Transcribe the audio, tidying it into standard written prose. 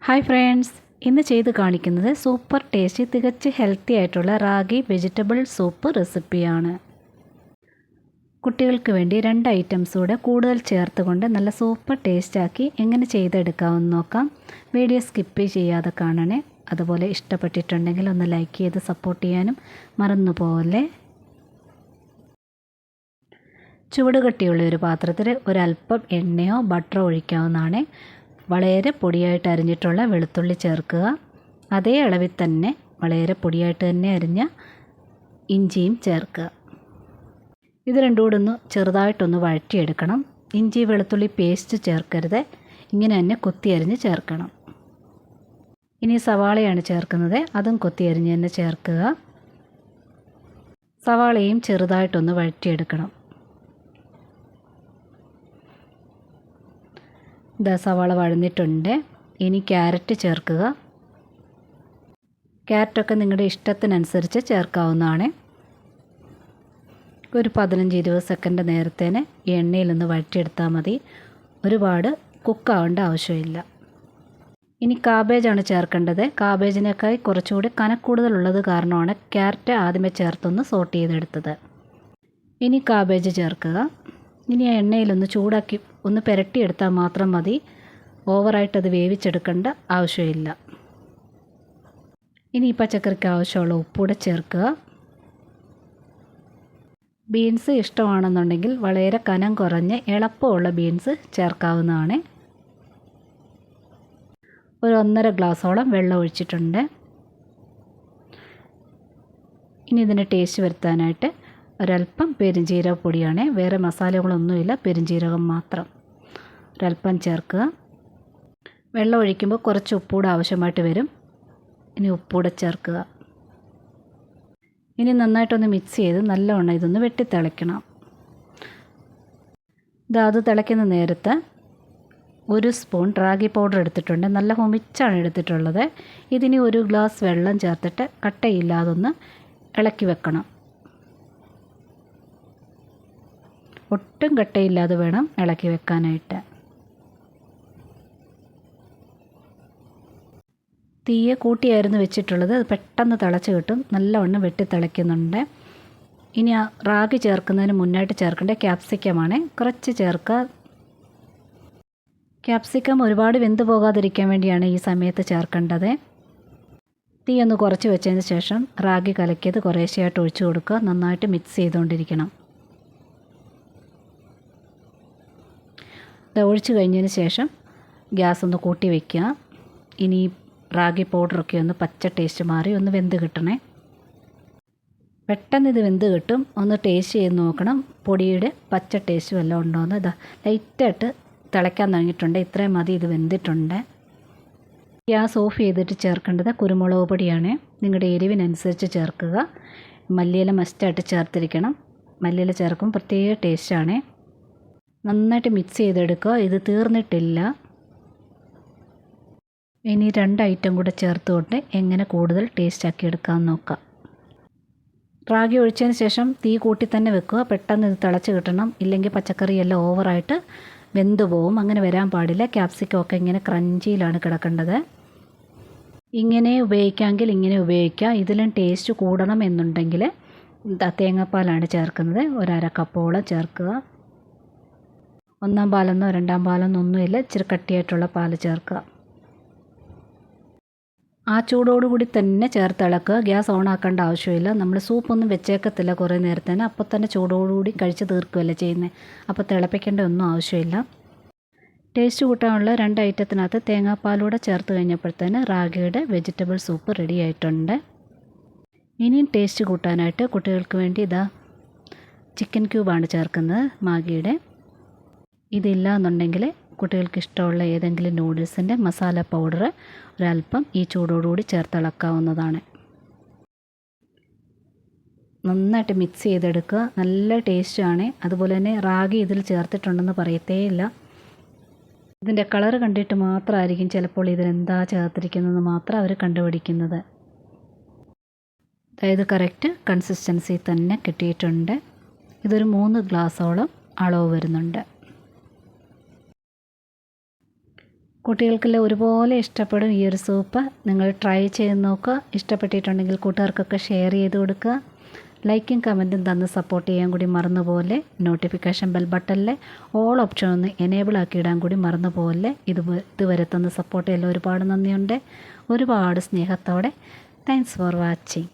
Hi friends, ഇന്ന് ചെയ്ത് കാണിക്കുന്നത് സൂപ്പർ ടേസ്റ്റി തികച്ച് ഹെൽത്തി ആയിട്ടുള്ള റാഗി വെജിറ്റബിൾ സൂപ്പ് റെസിപ്പിയാണ്. കുട്ടികൾക്ക് വേണ്ടി 2 ഐറ്റംസ് കൂടെ കൂടുതൽ ചേർത്തുകൊണ്ട് നല്ല സൂപ്പർ ടേസ്റ്റാക്കി എങ്ങനെ ചെയ്തെടുക്കാമെന്ന് നോക്കാം. വീഡിയോ സ്കിപ്പ് ചെയ്യാതെ കാണണേ. അതുപോലെ ഇഷ്ടപ്പെട്ടിട്ടുണ്ടെങ്കിൽ ഒന്ന് ലൈക്ക് ചെയ്ത് സപ്പോർട്ട് ചെയ്യാനും മറന്നു പോകല്ലേ. ചൂടുകട്ടിയുള്ള ഒരു പാത്രത്തിൽ ഒരല്പം എണ്ണയോ ബട്ടറോ ഒഴിക്കാവുന്നതാണ്. വളരെ പൊടിയായിട്ട് അരിഞ്ഞിട്ടുള്ള വെളുത്തുള്ളി ചേർക്കുക. അതേ അളവിൽ തന്നെ വളരെ പൊടിയായിട്ട് തന്നെ അരിഞ്ഞ ഇഞ്ചിയും ചേർക്കുക. ഇത് രണ്ടും കൂടെ ഒന്ന് ചെറുതായിട്ടൊന്ന് വഴറ്റിയെടുക്കണം. ഇഞ്ചി വെളുത്തുള്ളി പേസ്റ്റ് ചേർക്കരുത്, ഇങ്ങനെ തന്നെ കൊത്തി അരിഞ്ഞ് ചേർക്കണം. ഇനി സവാളയാണ് ചേർക്കുന്നത്, അതും കൊത്തി അരിഞ്ഞ് തന്നെ ചേർക്കുക. സവാളയും ചെറുതായിട്ടൊന്ന് വഴറ്റിയെടുക്കണം. സവാള വഴന്നിട്ടുണ്ട്. ഇനി ക്യാരറ്റ് ചേർക്കുക. ക്യാരറ്റൊക്കെ നിങ്ങളുടെ ഇഷ്ടത്തിനനുസരിച്ച് ചേർക്കാവുന്നതാണ്. ഒരു 15-20 സെക്കൻഡ് നേരത്തേന് എണ്ണയിൽ നിന്ന് വഴറ്റിയെടുത്താൽ മതി. ഒരുപാട് കുക്കാവേണ്ട ആവശ്യമില്ല. ഇനി കാബേജാണ് ചേർക്കേണ്ടത്. കാബേജിനേക്കായി കുറച്ചുകൂടി കനക്കൂടുതലുള്ളത് കാരണമാണ് ക്യാരറ്റ് ആദ്യമേ ചേർത്തൊന്ന് സോട്ട് ചെയ്തെടുത്തത്. ഇനി കാബേജ് ചേർക്കുക. ഇനി ആ എണ്ണയിലൊന്ന് ചൂടാക്കി ഒന്ന് പുരട്ടിയെടുത്താൽ മാത്രം മതി. ഓവറായിട്ടത് വേവിച്ചെടുക്കേണ്ട ആവശ്യമില്ല. ഇനി ഈ പച്ചക്കറിക്ക് ആവശ്യമുള്ള ഉപ്പൂടെ ചേർക്കുക. ബീൻസ് ഇഷ്ടമാണെന്നുണ്ടെങ്കിൽ വളരെ കനം കുറഞ്ഞ് എളുപ്പമുള്ള ബീൻസ് ചേർക്കാവുന്നതാണ്. ഒരു 1.5 ഗ്ലാസോളം വെള്ളം ഒഴിച്ചിട്ടുണ്ട്. ഇനി ഇതിന് ടേസ്റ്റ് വരുത്താനായിട്ട് ഒരല്പം പെരുംജീരക പൊടിയാണ്. വേറെ മസാലകളൊന്നുമില്ല, പെരുംജീരകം മാത്രം ഒരല്പം ചേർക്കുക. വെള്ളം ഒഴിക്കുമ്പോൾ കുറച്ച് ഉപ്പൂടെ ആവശ്യമായിട്ട് വരും. ഇനി ഉപ്പൂടെ ചേർക്കുക. നന്നായിട്ടൊന്ന് മിക്സ് ചെയ്ത് നല്ലവണ്ണം ഇതൊന്ന് വെട്ടിത്തിളയ്ക്കണം. അത് തിളയ്ക്കുന്ന നേരത്ത് 1 സ്പൂൺ റാഗി പൗഡർ എടുത്തിട്ടുണ്ട്. നല്ല ഹൊമിച്ചാണ് എടുത്തിട്ടുള്ളത്. ഇതിന് 1 ഗ്ലാസ് വെള്ളം ചേർത്തിട്ട് കട്ടയില്ലാതൊന്ന് ഇളക്കി വെക്കണം. ഒട്ടും കട്ടയില്ലാതെ വേണം ഇളക്കി വെക്കാനായിട്ട്. തീയെ കൂട്ടിയായിരുന്നു വെച്ചിട്ടുള്ളത്. അത് പെട്ടെന്ന് തിളച്ച് കിട്ടും. നല്ലവണ്ണം വെട്ടിത്തിളയ്ക്കുന്നുണ്ട്. ഇനി ആ റാഗി ചേർക്കുന്നതിന് മുന്നായിട്ട് ചേർക്കേണ്ട ക്യാപ്സിക്കമാണ്. കുറച്ച് ചേർക്കുക. ക്യാപ്സിക്കം ഒരുപാട് വെന്ത് പോകാതിരിക്കാൻ വേണ്ടിയാണ് ഈ സമയത്ത് ചേർക്കേണ്ടത്. തീ ഒന്ന് കുറച്ച് വെച്ചതിന് ശേഷം റാഗി കലക്കിയത് കുറേശ്ശെയായിട്ട് ഒഴിച്ചു കൊടുക്കുക. നന്നായിട്ട് മിക്സ് ചെയ്തുകൊണ്ടിരിക്കണം. ഒഴിച്ച് കഴിഞ്ഞതിന് ശേഷം ഗ്യാസ് ഒന്ന് കൂട്ടി വയ്ക്കുക. ഇനി റാഗി പൗഡറൊക്കെ ഒന്ന് പച്ച ടേസ്റ്റ് മാറി ഒന്ന് വെന്ത് കിട്ടണേ. പെട്ടെന്ന് ഇത് വെന്ത് കിട്ടും. ഒന്ന് ടേസ്റ്റ് ചെയ്ത് നോക്കണം പൊടിയുടെ പച്ച ടേസ്റ്റ് വല്ലതും ഉണ്ടോയെന്ന്. ലൈറ്റായിട്ട് തിളയ്ക്കാൻ തുടങ്ങിയിട്ടുണ്ട്. ഇത്രയും മതി, ഇത് വെന്തിട്ടുണ്ട്. ഗ്യാസ് ഓഫ് ചെയ്തിട്ട് ചേർക്കേണ്ടത് കുരുമുളക് പൊടിയാണ്. നിങ്ങളുടെ എരിവിനനുസരിച്ച് ചേർക്കുക. മല്ലിയില മസ്റ്റായിട്ട് ചേർത്തിരിക്കണം. മല്ലിയില ചേർക്കും പ്രത്യേക ടേസ്റ്റാണ്. നന്നായിട്ട് മിക്സ് ചെയ്തെടുക്കുക. ഇത് തീർന്നിട്ടില്ല. ഇനി 2 ഐറ്റം കൂടെ ചേർത്തുകൊണ്ട് എങ്ങനെ കൂടുതൽ ടേസ്റ്റാക്കി എടുക്കാമെന്ന് നോക്കാം. റാഗി ഒഴിച്ചതിന് ശേഷം തീ കൂട്ടി തന്നെ വെക്കുക. പെട്ടെന്ന് ഇത് തിളച്ച് കിട്ടണം. ഇല്ലെങ്കിൽ പച്ചക്കറിയെല്ലാം ഓവറായിട്ട് വെന്ത് പോവും. അങ്ങനെ വരാൻ പാടില്ല. ക്യാപ്സിക്കം ഒക്കെ ഇങ്ങനെ ക്രഞ്ചിയിലാണ് കിടക്കേണ്ടത്. ഇങ്ങനെ ഉപയോഗിക്കാമെങ്കിൽ ഇങ്ങനെ ഉപയോഗിക്കാം. ഇതിലും ടേസ്റ്റ് കൂടണം എന്നുണ്ടെങ്കിൽ തേങ്ങാപ്പാലാണ് ചേർക്കുന്നത്. 1/2 കപ്പോളം ചേർക്കുക. 1-ാം പാലെന്നോ 2-ാം പാലെന്നോ ഒന്നുമില്ല, ഇച്ചിരി കട്ടിയായിട്ടുള്ള പാല് ചേർക്കുക. ആ ചൂടോടുകൂടി തന്നെ ചേർത്തിളക്കുക. ഗ്യാസ് ഓൺ ആക്കേണ്ട ആവശ്യമില്ല. നമ്മൾ സൂപ്പൊന്നും വെച്ചേക്കത്തില്ല കുറേ നേരത്തേന്. അപ്പോൾ തന്നെ ചൂടോടുകൂടി കഴിച്ച് തീർക്കുകയല്ലേ ചെയ്യുന്നത്. അപ്പോൾ തിളപ്പിക്കേണ്ട ഒന്നും ആവശ്യമില്ല. ടേസ്റ്റ് കൂട്ടാനുള്ള 2 ഐറ്റത്തിനകത്ത് തേങ്ങാപ്പാലൂടെ ചേർത്ത് കഴിഞ്ഞപ്പോഴത്തേന് റാഗിയുടെ വെജിറ്റബിൾ സൂപ്പ് റെഡി ആയിട്ടുണ്ട്. ഇനിയും ടേസ്റ്റ് കൂട്ടാനായിട്ട് കുട്ടികൾക്ക് വേണ്ടി ചിക്കൻ ക്യൂബാണ് ചേർക്കുന്നത്, മാഗിയുടെ. ഇതില്ല എന്നുണ്ടെങ്കിൽ കുട്ടികൾക്ക് ഇഷ്ടമുള്ള ഏതെങ്കിലും നൂഡിൽസിൻ്റെ മസാല പൗഡർ ഒരല്പം ഈ ചൂടോടുകൂടി ചേർത്തിളക്കാവുന്നതാണ്. നന്നായിട്ട് മിക്സ് ചെയ്തെടുക്കുക. നല്ല ടേസ്റ്റാണ്. അതുപോലെ തന്നെ റാഗി ഇതിൽ ചേർത്തിട്ടുണ്ടെന്ന് പറയത്തേയില്ല. ഇതിൻ്റെ കളർ കണ്ടിട്ട് മാത്രമായിരിക്കും ചിലപ്പോൾ ഇതിലെന്താ ചേർത്തിരിക്കുന്നതെന്ന് മാത്രം അവർ കണ്ടുപിടിക്കുന്നത്. അതായത് കറക്റ്റ് കൺസിസ്റ്റൻസി തന്നെ കിട്ടിയിട്ടുണ്ട്. ഇതൊരു 3 ഗ്ലാസോളം അളവ് വരുന്നുണ്ട്. കുട്ടികൾക്കെല്ലാം ഒരുപോലെ ഇഷ്ടപ്പെടും ഈ ഒരു സൂപ്പ്. നിങ്ങൾ ട്രൈ ചെയ്ത് നോക്കുക. ഇഷ്ടപ്പെട്ടിട്ടുണ്ടെങ്കിൽ കൂട്ടുകാർക്കൊക്കെ ഷെയർ ചെയ്ത് കൊടുക്കുക. ലൈക്കും കമൻറ്റും തന്ന് സപ്പോർട്ട് ചെയ്യാൻ കൂടി മറന്നുപോലെ. നോട്ടിഫിക്കേഷൻ ബെൽ ബട്ടണിലെ ഓൾ ഓപ്ഷൻ ഒന്ന് എനേബിൾ ആക്കി ഇടാൻ കൂടി മറന്നുപോലെ. ഇതുവരെ തന്ന് സപ്പോർട്ട് ചെയ്യാൻ ഒരുപാട് നന്ദിയുണ്ട്. ഒരുപാട് സ്നേഹത്തോടെ. Thanks for watching.